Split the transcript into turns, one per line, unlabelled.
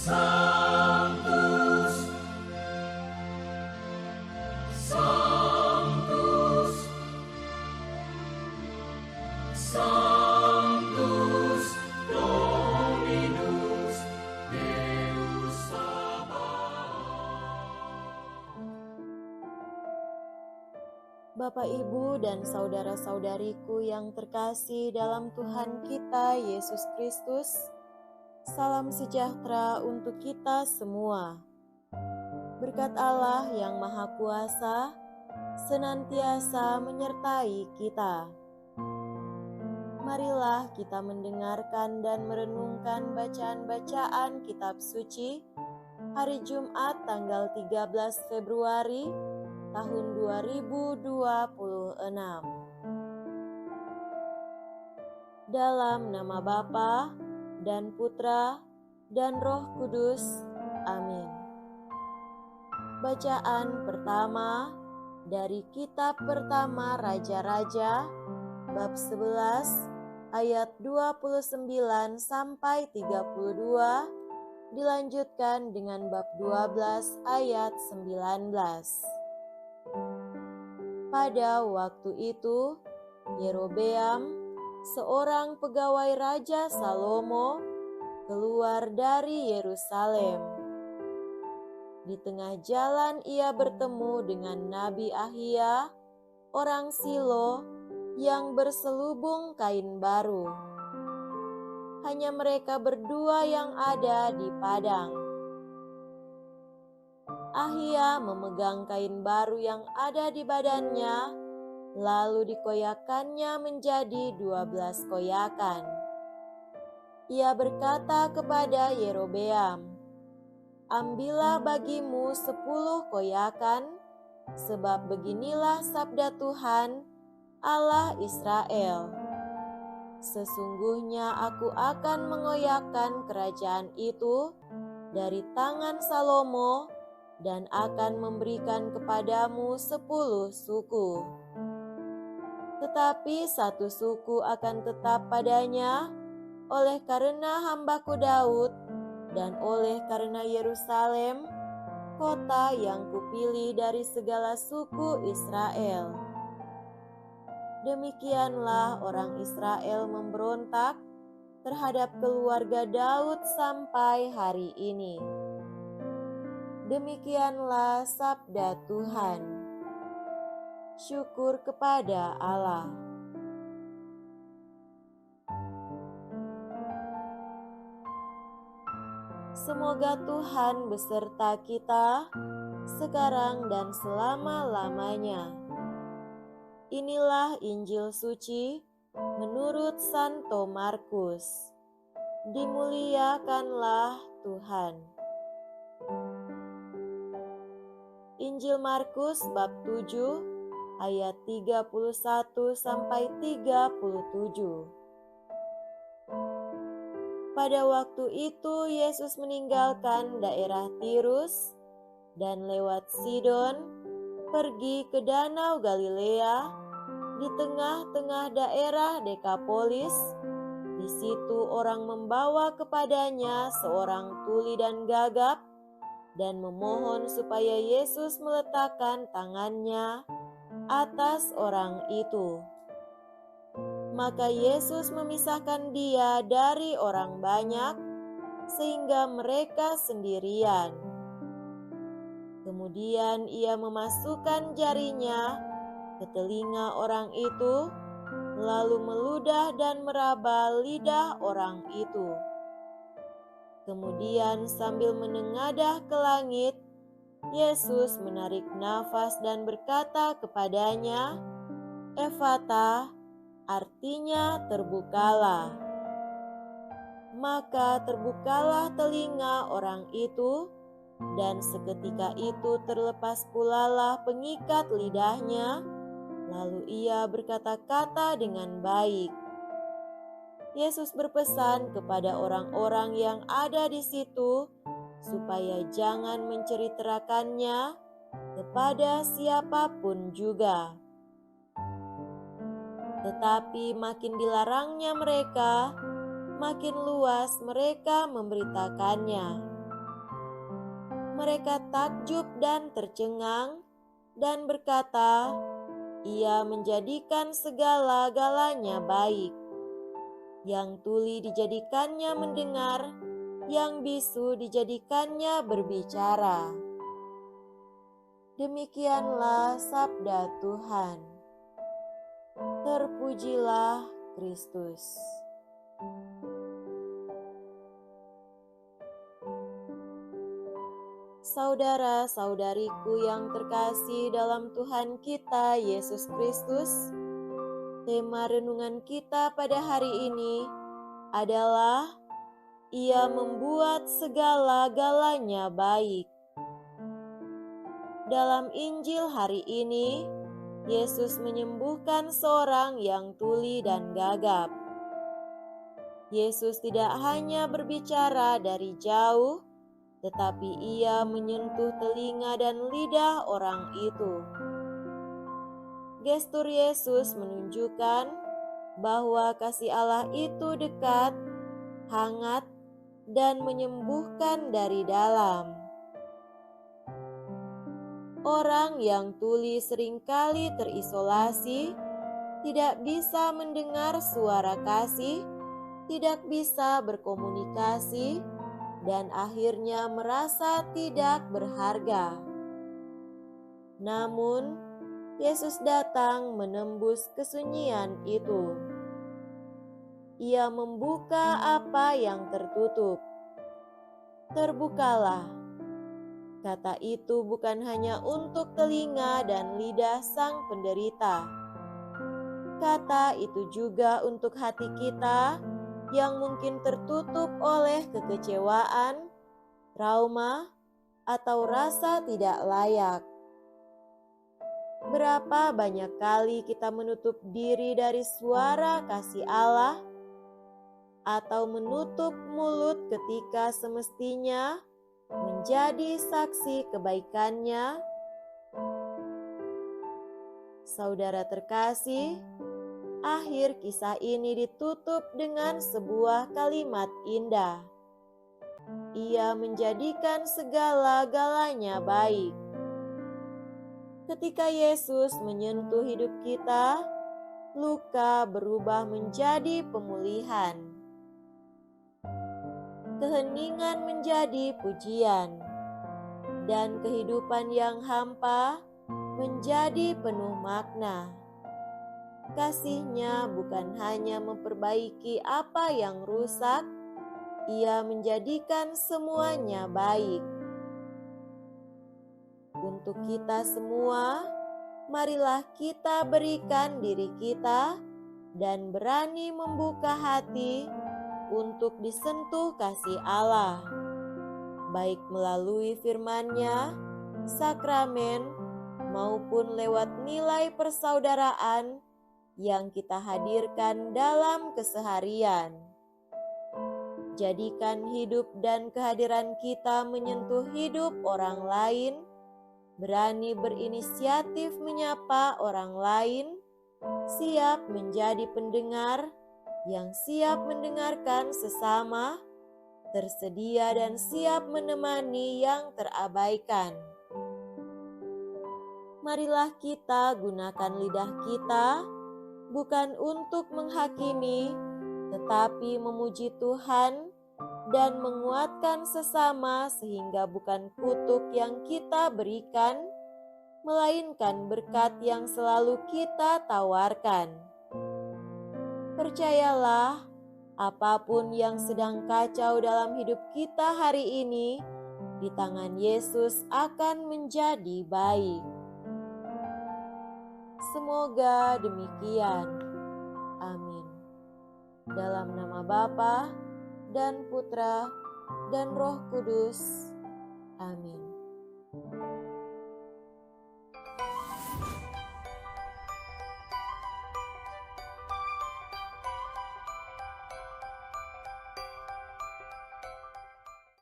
Sanctus, Sanctus, Sanctus Dominus Deus Sabaoth.
Bapak, Ibu, dan saudara-saudariku yang terkasih dalam Tuhan kita Yesus Kristus, salam sejahtera untuk kita semua. Berkat Allah yang Maha Kuasa senantiasa menyertai kita. Marilah kita mendengarkan dan merenungkan bacaan-bacaan kitab suci hari Jumat tanggal 13 Februari tahun 2026. Dalam nama Bapa dan Putra dan Roh Kudus. Amin. Bacaan pertama dari kitab pertama Raja-Raja bab 11 ayat 29 sampai 32, dilanjutkan dengan bab 12 ayat 19. Pada waktu itu, Yerobeam, seorang pegawai Raja Salomo, keluar dari Yerusalem. Di tengah jalan ia bertemu dengan Nabi Ahia, orang Silo, yang berselubung kain baru. Hanya mereka berdua yang ada di padang. Ahia memegang kain baru yang ada di badannya, lalu dikoyakannya menjadi 12 koyakan. Ia berkata kepada Yerobeam, "Ambillah bagimu 10 koyakan, sebab beginilah sabda Tuhan, Allah Israel. Sesungguhnya aku akan mengoyakkan kerajaan itu dari tangan Salomo dan akan memberikan kepadamu 10 suku. Tetapi 1 suku akan tetap padanya, oleh karena hambaku Daud dan oleh karena Yerusalem, kota yang kupilih dari segala suku Israel." Demikianlah orang Israel memberontak terhadap keluarga Daud sampai hari ini. Demikianlah sabda Tuhan. Syukur kepada Allah. Semoga Tuhan beserta kita sekarang dan selama-lamanya. Inilah Injil suci menurut Santo Markus. Dimuliakanlah Tuhan. Injil Markus bab 7 ayat 31 sampai 37. Pada waktu itu Yesus meninggalkan daerah Tirus dan lewat Sidon, pergi ke Danau Galilea di tengah-tengah daerah Dekapolis. Di situ orang membawa kepadanya seorang tuli dan gagap dan memohon supaya Yesus meletakkan tangannya atas orang itu. Maka Yesus memisahkan dia dari orang banyak sehingga mereka sendirian. Kemudian ia memasukkan jarinya ke telinga orang itu, lalu meludah dan meraba lidah orang itu. Kemudian sambil menengadah ke langit, Yesus menarik nafas dan berkata kepadanya, "Efata," artinya terbukalah. Maka terbukalah telinga orang itu, dan seketika itu terlepas pulalah pengikat lidahnya, lalu ia berkata-kata dengan baik. Yesus berpesan kepada orang-orang yang ada di situ supaya jangan menceritakannya kepada siapapun juga. Tetapi makin dilarangnya mereka, makin luas mereka memberitakannya. Mereka takjub dan tercengang dan berkata, "Ia menjadikan segala-galanya baik. Yang tuli dijadikannya mendengar, yang bisu dijadikannya berbicara." Demikianlah sabda Tuhan. Terpujilah Kristus. Saudara-saudariku yang terkasih dalam Tuhan kita Yesus Kristus, tema renungan kita pada hari ini adalah Ia membuat segala-galanya baik. Dalam Injil hari ini, Yesus menyembuhkan seorang yang tuli dan gagap. Yesus tidak hanya berbicara dari jauh, tetapi Ia menyentuh telinga dan lidah orang itu. Gestur Yesus menunjukkan bahwa kasih Allah itu dekat, hangat, dan menyembuhkan dari dalam. Orang yang tuli seringkali terisolasi, tidak bisa mendengar suara kasih, tidak bisa berkomunikasi, dan akhirnya merasa tidak berharga. Namun, Yesus datang menembus kesunyian itu. Ia membuka apa yang tertutup. Terbukalah. Kata itu bukan hanya untuk telinga dan lidah sang penderita. Kata itu juga untuk hati kita yang mungkin tertutup oleh kekecewaan, trauma, atau rasa tidak layak. Berapa banyak kali kita menutup diri dari suara kasih Allah, atau menutup mulut ketika semestinya menjadi saksi kebaikannya? Saudara terkasih, akhir kisah ini ditutup dengan sebuah kalimat indah. Ia menjadikan segala-galanya baik. Ketika Yesus menyentuh hidup kita, luka berubah menjadi pemulihan. Keheningan menjadi pujian, dan kehidupan yang hampa menjadi penuh makna. Kasih-Nya bukan hanya memperbaiki apa yang rusak, Ia menjadikan semuanya baik. Untuk kita semua, marilah kita berikan diri kita dan berani membuka hati untuk disentuh kasih Allah, baik melalui firman-Nya, sakramen, maupun lewat nilai persaudaraan yang kita hadirkan dalam keseharian. Jadikan hidup dan kehadiran kita menyentuh hidup orang lain, berani berinisiatif menyapa orang lain, siap menjadi pendengar yang siap mendengarkan sesama, tersedia dan siap menemani yang terabaikan. Marilah kita gunakan lidah kita bukan untuk menghakimi, tetapi memuji Tuhan dan menguatkan sesama, sehingga bukan kutuk yang kita berikan, melainkan berkat yang selalu kita tawarkan. Percayalah, apapun yang sedang kacau dalam hidup kita hari ini, di tangan Yesus akan menjadi baik. Semoga demikian. Amin. Dalam nama Bapa dan Putra dan Roh Kudus. Amin.